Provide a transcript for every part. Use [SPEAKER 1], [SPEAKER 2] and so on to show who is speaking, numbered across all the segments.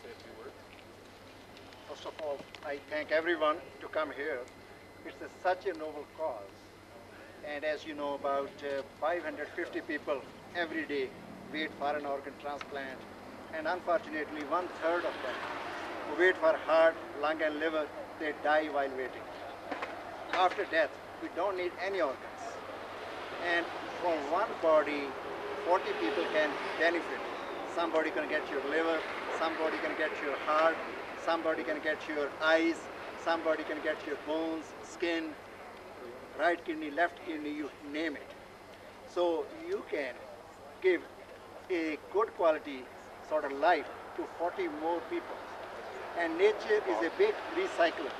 [SPEAKER 1] say a few words.
[SPEAKER 2] First of all, I thank everyone to come here. It's such a noble cause. And as you know, about 550 people every day wait for an organ transplant. And unfortunately, 1/3 of them who wait for heart, lung, and liver, they die while waiting. After death, we don't need any organs. And from one body, 40 people can benefit. Somebody can get your liver, somebody can get your heart, somebody can get your eyes, somebody can get your bones, skin, right kidney, left kidney, you name it. So you can give a good quality sort of life to 40 more people. And nature is a big recycler.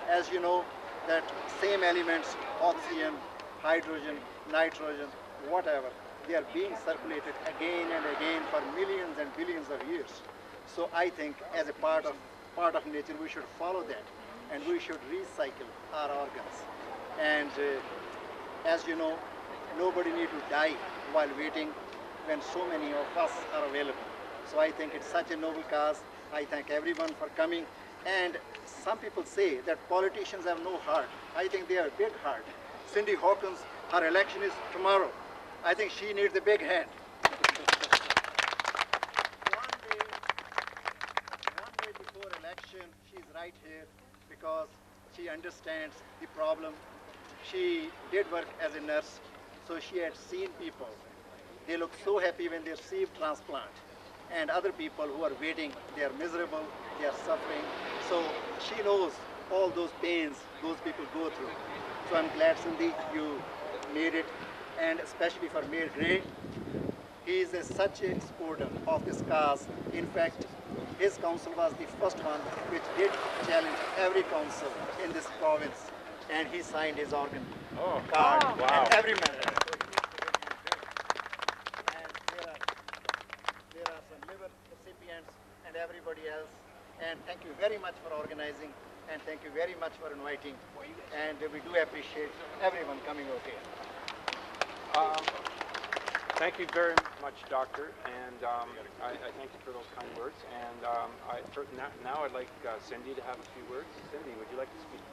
[SPEAKER 2] As you know, that same elements, oxygen, hydrogen, nitrogen, whatever, they are being circulated again and again for millions and billions of years. So I think as a part of nature, we should follow that, and we should recycle our organs. And as you know, nobody need to die while waiting when so many of us are available. So I think it's such a noble cause. I thank everyone for coming. And some people say that politicians have no heart. I think they have a big heart. Cindy Hawkins, her election is tomorrow. I think she needs a big hand. one day before election, she's right here because she understands the problem. She did work as a nurse, so she had seen people. They look so happy when they receive transplant. And other people who are waiting, they are miserable, they are suffering. So she knows all those pains those people go through. So I'm glad, Cindy, you made it, and especially for Mayor Gray. He is such a supporter of this cause. In fact, his council was the first one which did challenge every council in this province, and he signed his organ card,
[SPEAKER 1] wow.
[SPEAKER 2] and every member. And there are some liver recipients and everybody else. And thank you very much for organizing, and thank you very much for inviting. And we do appreciate everyone coming over here.
[SPEAKER 1] Thank you very much, Doctor, and I thank you for those kind words. And now I'd like Cindy to have a few words. Cindy, would you like to speak?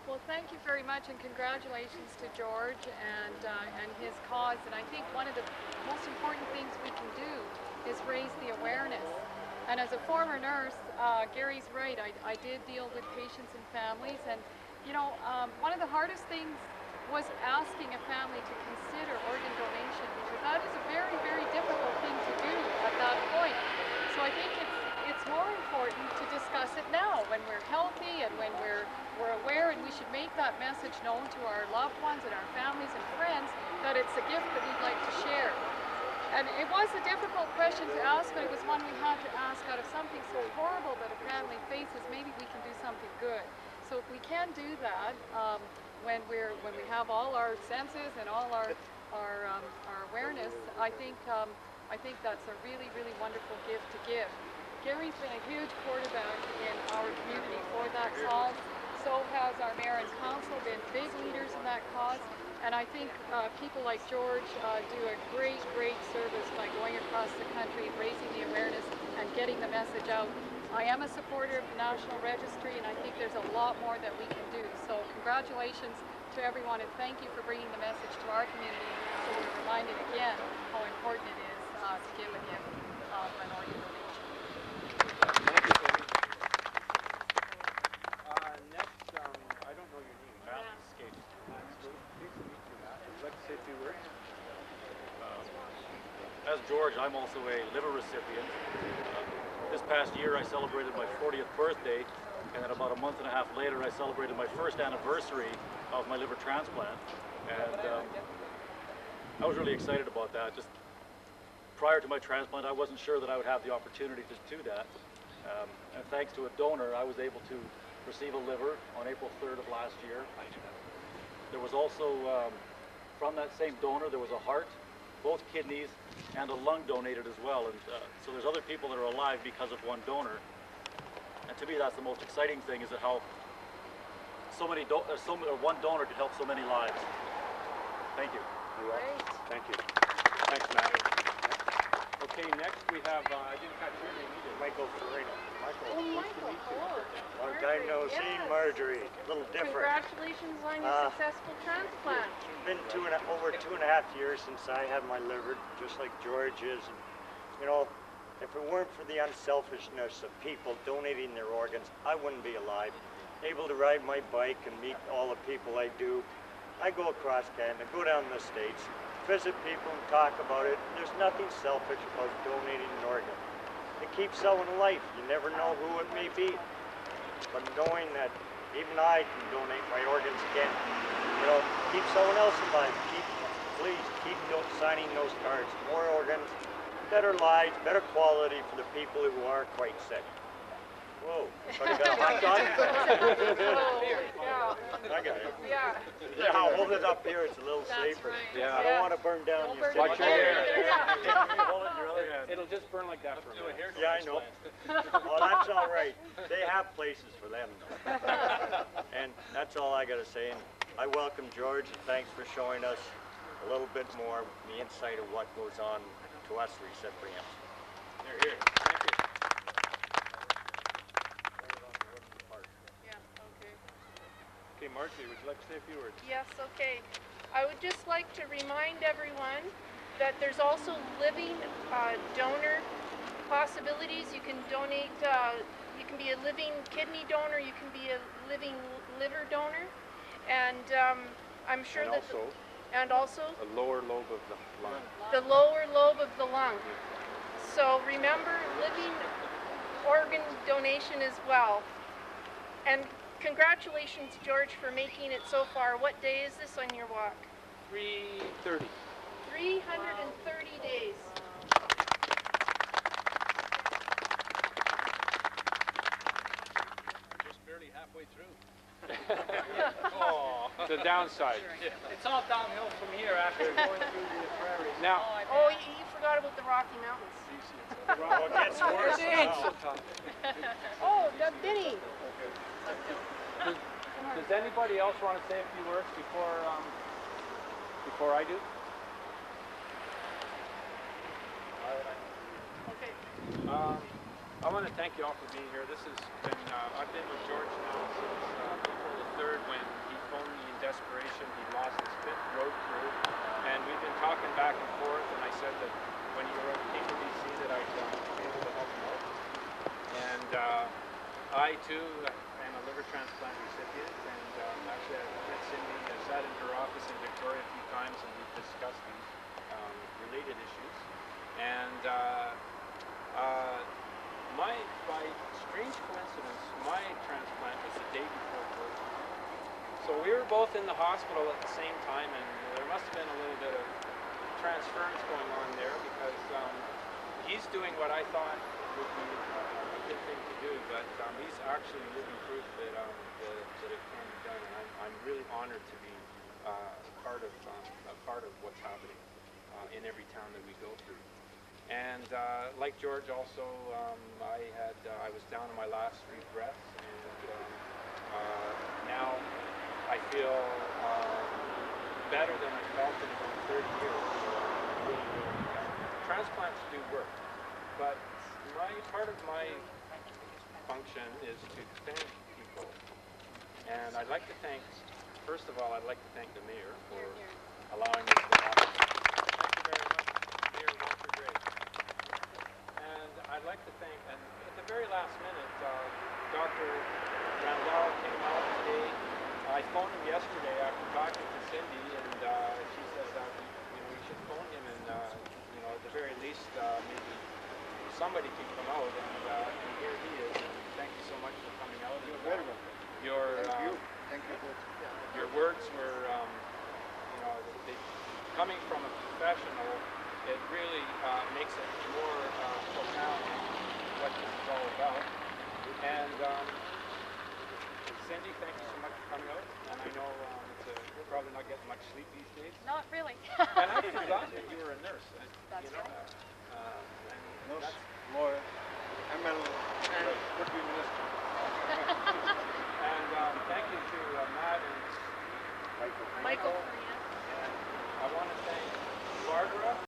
[SPEAKER 3] Well, thank you very much, and congratulations to George and his cause. And I think one of the most important things we can do is raise the awareness. And as a former nurse, Gary's right. I did deal with patients and families, and you know, one of the hardest things was asking a family to consider organ donation, because that is a very, very difficult thing to do at that point. So I think it's more important to discuss it now when we're healthy and when we're aware, and we should make that message known to our loved ones and our families and friends that it's a gift that we'd like to share. And it was a difficult question to ask, but it was one we had to ask out of something so horrible that a family faces. Maybe we can do something good. So if we can do that, when we have all our senses and all our awareness, I think that's a really, really wonderful gift to give. Gary's been a huge quarterback in our community for that cause. So has our mayor and council been big leaders in that cause. And I think people like George do a great, great service by going across the country, raising the awareness and getting the message out. I am a supporter of the National Registry, and I think there's a lot more that we can do. So congratulations to everyone, and thank you for bringing the message to our community, so we're reminded again how important it is to give a gift of an organ donation.
[SPEAKER 1] Thank you, Cindy. Next, I don't know your name. Matt escaped. Pleased to meet you, Matt. Would you like to say a few words?
[SPEAKER 4] As George, I'm also a liver recipient. This past year I celebrated my 40th birthday, and then about a month and a half later I celebrated my first anniversary of my liver transplant. And I was really excited about that. Just prior to my transplant, I wasn't sure that I would have the opportunity to do that. And thanks to a donor, I was able to receive a liver on April 3rd of last year. There was also, from that same donor, there was a heart, both kidneys, and a lung donated as well. And so there's other people that are alive because of one donor. And to me, that's the most exciting thing, is that how one donor could help so many lives. Thank you.
[SPEAKER 1] You're welcome. Thank you. Thanks, Matt. Okay. Okay, next we have, I didn't catch your name either.
[SPEAKER 5] Michael Farina.
[SPEAKER 1] Michael.
[SPEAKER 3] Oh,
[SPEAKER 1] Nice to
[SPEAKER 3] Michael,
[SPEAKER 1] meet you.
[SPEAKER 3] hello.
[SPEAKER 5] Long time no see,
[SPEAKER 3] Yes.
[SPEAKER 5] Marjorie. A little different.
[SPEAKER 3] Congratulations on your successful transplant.
[SPEAKER 5] It's been over 2.5 years since I had my liver, just like George is. And, you know, if it weren't for the unselfishness of people donating their organs, I wouldn't be alive. Able to ride my bike and meet all the people I do. I go across Canada, go down the States, visit people and talk about it. There's nothing selfish about donating an organ. It keeps someone alive. You never know who it may be. But knowing that even I can donate my organs again, you know, keep someone else alive. Please keep signing those cards. More organs, better lives, better quality for the people who are quite sick. Whoa, somebody got a hot dog?
[SPEAKER 3] Yeah.
[SPEAKER 5] I got it.
[SPEAKER 3] Yeah.
[SPEAKER 5] Yeah, I'll hold it up here. It's a little
[SPEAKER 3] That's
[SPEAKER 5] safer.
[SPEAKER 3] right.
[SPEAKER 1] Yeah.
[SPEAKER 5] I don't want to burn down
[SPEAKER 3] Don't
[SPEAKER 5] your
[SPEAKER 3] burn
[SPEAKER 1] Watch your hair.
[SPEAKER 4] Hold it in your other hand.
[SPEAKER 1] It'll just burn like that for a minute.
[SPEAKER 5] Yeah, I know. Well, that's all right. They have places for them, though. And that's all I got to say. And I welcome George, and thanks for showing us a little bit more the insight of what goes on to us recipients.
[SPEAKER 1] They're here. Thank you.
[SPEAKER 3] Yeah, okay.
[SPEAKER 1] Okay, Marjorie, would you like to say a few words?
[SPEAKER 6] Yes, okay. I would just like to remind everyone that there's also living donor possibilities. You can donate, you can be a living kidney donor, you can be a living liver donor, and I'm sure
[SPEAKER 1] And
[SPEAKER 6] that also
[SPEAKER 1] a lower lobe of the lung.
[SPEAKER 6] the lower lobe of the lung. So remember living organ donation as well. And congratulations, George, for making it so far. What day is this on your walk?
[SPEAKER 1] 3:30.
[SPEAKER 6] 330 days.
[SPEAKER 4] Just barely halfway through.
[SPEAKER 1] Oh, the downside.
[SPEAKER 7] It's all downhill from here after going through the prairies.
[SPEAKER 1] Now,
[SPEAKER 6] Oh, you forgot about the Rocky Mountains.
[SPEAKER 5] Well, it gets worse now.
[SPEAKER 6] Oh, Vinny.
[SPEAKER 1] does anybody else want to say a few words before I do?
[SPEAKER 6] Okay.
[SPEAKER 1] I want to thank you all for being here. This has been, I've been with George now since April the 3rd when he phoned me in desperation. He lost his 5th road crew, and we've been talking back and forth, and I said that when he came to BC that I'd be able to help him out. And I too am a liver transplant recipient, and actually I've met Cindy, I sat in her office in Victoria a few times, and we've discussed these related issues. And by strange coincidence, my transplant was the day before George. So we were both in the hospital at the same time, and there must have been a little bit of transference going on there because he's doing what I thought would be a good thing to do, but he's actually living proof that it can be done, and I'm really honored to be a part of what's happening in every town that we go through. And like George also, I was down to my last 3 breaths, and now I feel better than I felt in about 30 years. So transplants do work, but part of my function is to thank people. And I'd like to thank, first of all, I'd like to thank the mayor for allowing me to have it. Thank you very much, Mayor Walter Gray. And I'd like to thank, and at the very last minute, Dr. Randall came out today. I phoned him yesterday after talking to Cindy, and she said that we should phone him, and at the very least, maybe somebody can come out, and here he is. And thank you so much for coming out.
[SPEAKER 2] You're very welcome. Thank you.
[SPEAKER 1] Your words were, coming from a professional, it really makes it more profound what this is all about. And Cindy, thank you so much for coming out. And I know you're probably not getting much sleep these days.
[SPEAKER 3] Not really.
[SPEAKER 1] And I forgot that you were a nurse.